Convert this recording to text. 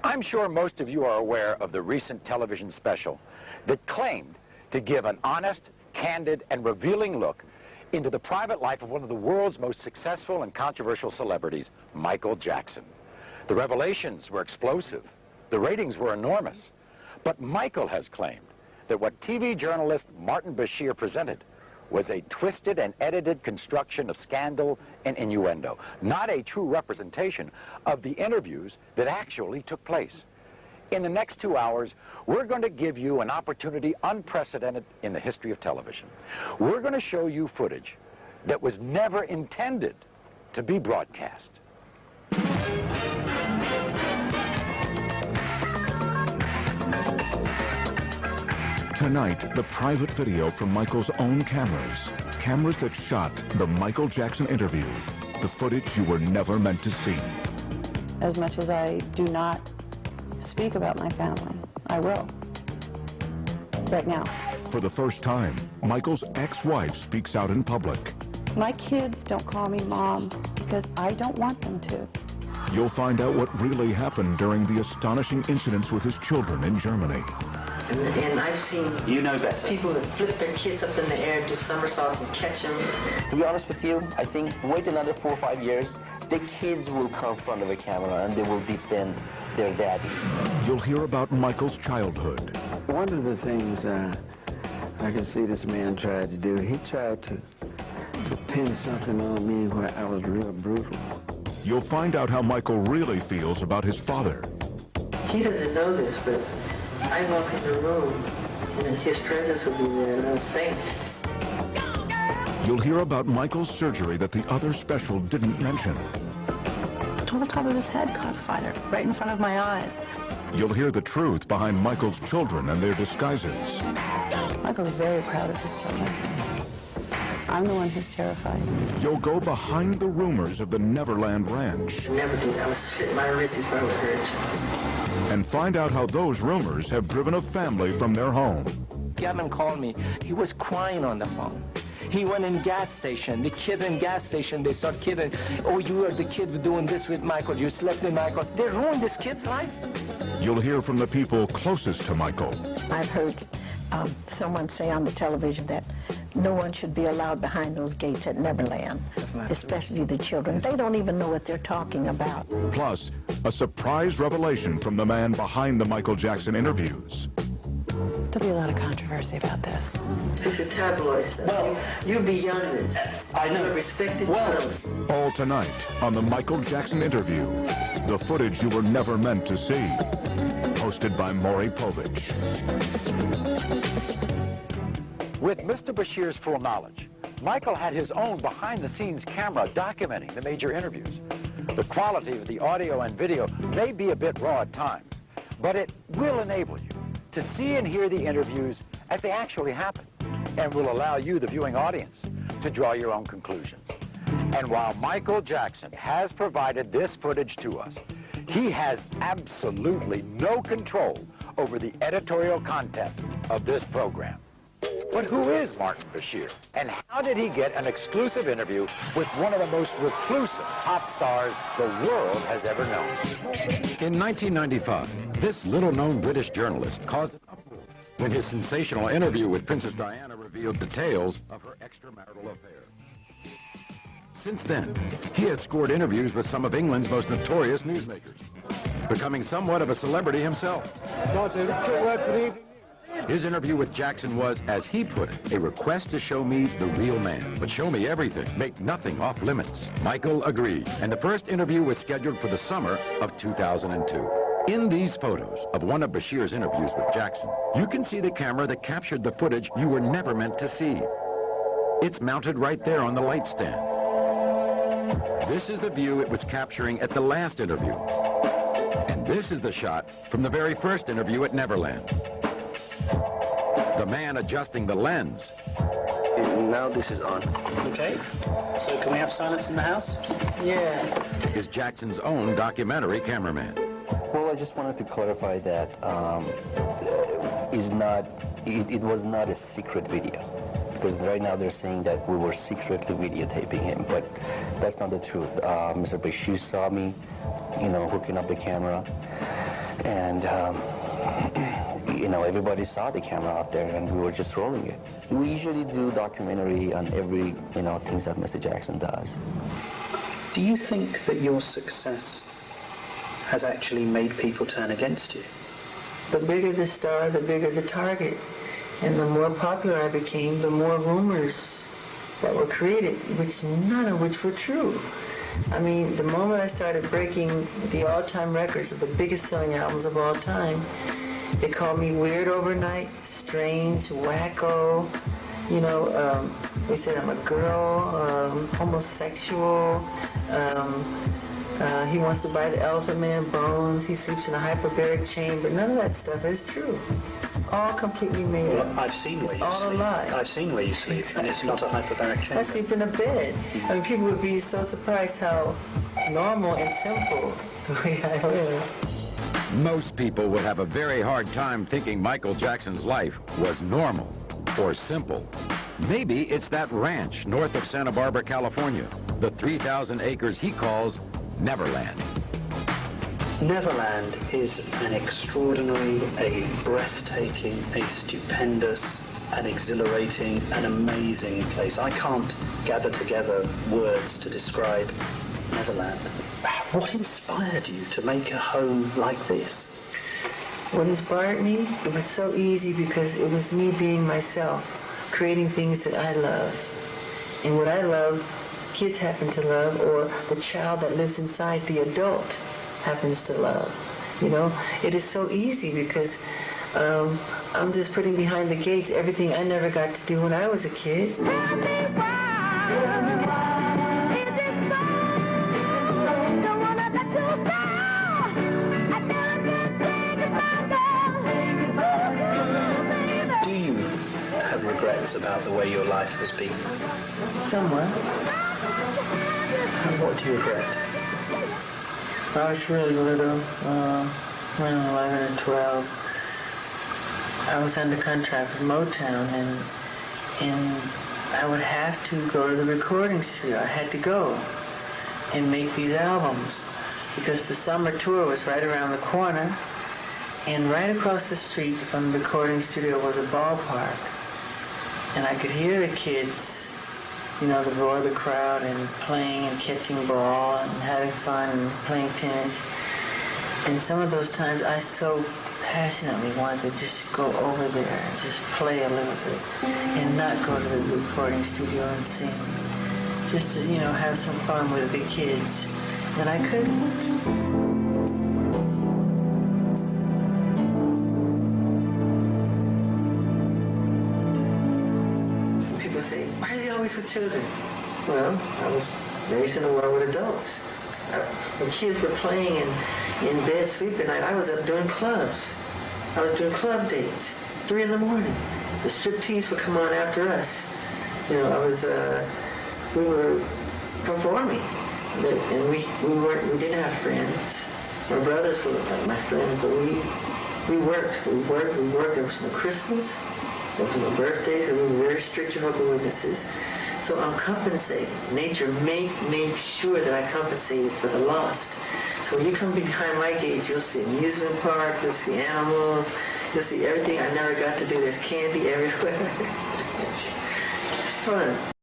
I'm sure most of you are aware of the recent television special that claimed to give an honest, candid, and revealing look into the private life of one of the world's most successful and controversial celebrities, Michael Jackson. The revelations were explosive. The ratings were enormous. But Michael has claimed that what TV journalist Martin Bashir presented was a twisted and edited construction of scandal and innuendo, not a true representation of the interviews that actually took place. In the next 2 hours, we're going to give you an opportunity unprecedented in the history of television. We're going to show you footage that was never intended to be broadcast. Tonight, the private video from Michael's own cameras. Cameras that shot the Michael Jackson interview. The footage you were never meant to see. As much as I do not speak about my family, I will. Right now. For the first time, Michael's ex-wife speaks out in public. My kids don't call me Mom because I don't want them to. You'll find out what really happened during the astonishing incidents with his children in Germany. And I've seen people that flip their kids up in the air and do somersaults and catch them. To be honest with you, I think wait another 4 or 5 years, the kids will come in front of a camera and they will defend their daddy. You'll hear about Michael's childhood. One of the things I can see this man tried to do, he tried to pin something on me where I was real brutal. You'll find out how Michael really feels about his father. He doesn't know this, but I walk in the room and his presence will be there and I'll faint. You'll hear about Michael's surgery that the other special didn't mention. The whole top of his head caught fire right in front of my eyes. You'll hear the truth behind Michael's children and their disguises. Michael's very proud of his children. I'm the one who's terrified. You'll go behind the rumors of the Neverland Ranch. Never did. I was slit my wrist if I were hurt. And find out how those rumors have driven a family from their home. Gavin called me. He was crying on the phone. He went in gas station. The kid in gas station, they start kidding. Oh, you are the kid doing this with Michael. You slept with Michael. They ruined this kid's life. You'll hear from the people closest to Michael. I've heard someone say on the television that no one should be allowed behind those gates at Neverland, especially the children. They don't even know what they're talking about. Plus, a surprise revelation from the man behind the Michael Jackson interviews. There'll be a lot of controversy about this. This is tabloid stuff. Well, you're beyond this. I know. You're a respected journalist. All tonight on the Michael Jackson interview. The footage you were never meant to see. Hosted by Maury Povich. With Mr. Bashir's full knowledge, Michael had his own behind-the-scenes camera documenting the major interviews. The quality of the audio and video may be a bit raw at times, but it will enable you to see and hear the interviews as they actually happen, and will allow you, the viewing audience, to draw your own conclusions. And while Michael Jackson has provided this footage to us, he has absolutely no control over the editorial content of this program. But who is Martin Bashir? And how did he get an exclusive interview with one of the most reclusive pop stars the world has ever known? In 1995, this little-known British journalist caused an uproar when his sensational interview with Princess Diana revealed details of her extramarital affair. Since then, he has scored interviews with some of England's most notorious newsmakers, becoming somewhat of a celebrity himself. Martin, let's get word for the evening. His interview with Jackson was, as he put it, a request to show me the real man, but show me everything, make nothing off limits. Michael agreed, and the first interview was scheduled for the summer of 2002. In these photos of one of Bashir's interviews with Jackson, you can see the camera that captured the footage you were never meant to see. It's mounted right there on the light stand. This is the view it was capturing at the last interview. And this is the shot from the very first interview at Neverland. The man adjusting the lens. Now this is on. Okay. So can we have silence in the house? Yeah. Is Jackson's own documentary cameraman. Well, I just wanted to clarify that it was not a secret video. Because right now they're saying that we were secretly videotaping him, but that's not the truth. Mr. Bashir saw me, hooking up the camera. And you know, everybody saw the camera out there, and we were just rolling it. We usually do documentary on every, you know, things that Mr. Jackson does. Do you think that your success has actually made people turn against you? The bigger the star, the bigger the target. And the more popular I became, the more rumors that were created, none of which were true. I mean, the moment I started breaking the all-time records of the biggest selling albums of all time, they called me weird overnight, strange, wacko. You know, they said I'm a girl, homosexual. He wants to buy the Elephant Man bones. He sleeps in a hyperbaric chamber. None of that stuff is true. All completely made up. Well, I've seen where you sleep. All a lie. I've seen where you sleep, exactly. And it's not a hyperbaric chamber. I sleep in a bed. I mean, people would be so surprised how normal and simple the way I live. Most people would have a very hard time thinking Michael Jackson's life was normal or simple. Maybe it's that ranch north of Santa Barbara, California, the 3,000 acres he calls Neverland. Neverland is an extraordinary, a breathtaking, a stupendous, an exhilarating, an amazing place. I can't gather together words to describe Neverland. What inspired you to make a home like this? What inspired me? It was so easy because it was me being myself, creating things that I love. And what I love, kids happen to love, or the child that lives inside the adult happens to love. You know, it is so easy because I'm just putting behind the gates everything I never got to do when I was a kid. Do you have regrets about the way your life has been? Somewhat. And what do you regret? I was really little, when 11 or 12. I was under contract with Motown, and I would have to go to the recording studio. I had to go and make these albums because the summer tour was right around the corner, and right across the street from the recording studio was a ballpark, and I could hear the kids, you know, the roar of the crowd and playing and catching ball and having fun and playing tennis. And some of those times I so passionately wanted to just go over there and just play a little bit and not go to the recording studio and sing. Just to, you know, have some fun with the kids. And I couldn't. With children. Well, I was raised in a world with adults. When kids were playing in bed sleeping at night, I was up doing clubs. I was doing club dates, 3 in the morning. The striptease would come on after us. You know, we were performing. And we didn't have friends. My brothers were like my friends, but we worked. There was no Christmas, there was no birthdays, and we were very strict Jehovah's Witnesses. So I'm compensating. Nature made sure that I compensated for the lost. So when you come behind my gates, you'll see amusement parks, you'll see animals, you'll see everything I never got to do. There's candy everywhere. It's fun.